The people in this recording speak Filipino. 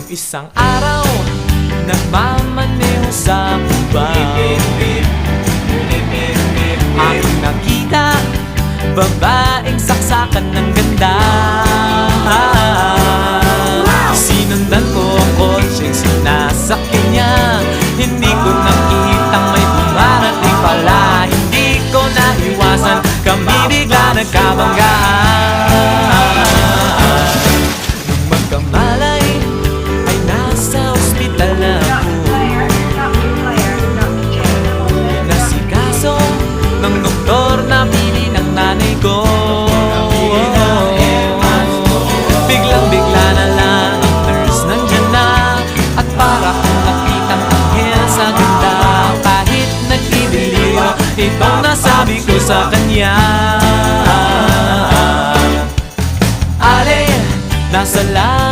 Isang araw, nagmamaneho sa kuba. Aking nakita, babaeng saksakan ng ganda. Sinundan ko ang kotseng sinasakyan niya. Hindi ko nakitang may bumarating pala. Hindi ko naiwasan, kami bigla nagkabanggaan. Nung magkamalay, ay nasa ospital na ako. Nasikaso ng doktor na pili ng nanay ko. Biglang-bigla na lang ang nurse nandyan na. At para kong nakitang anghel sa ganda. Kahit nagdidiliro, itong nasabi ko sa kanya. Ale, nasa lahat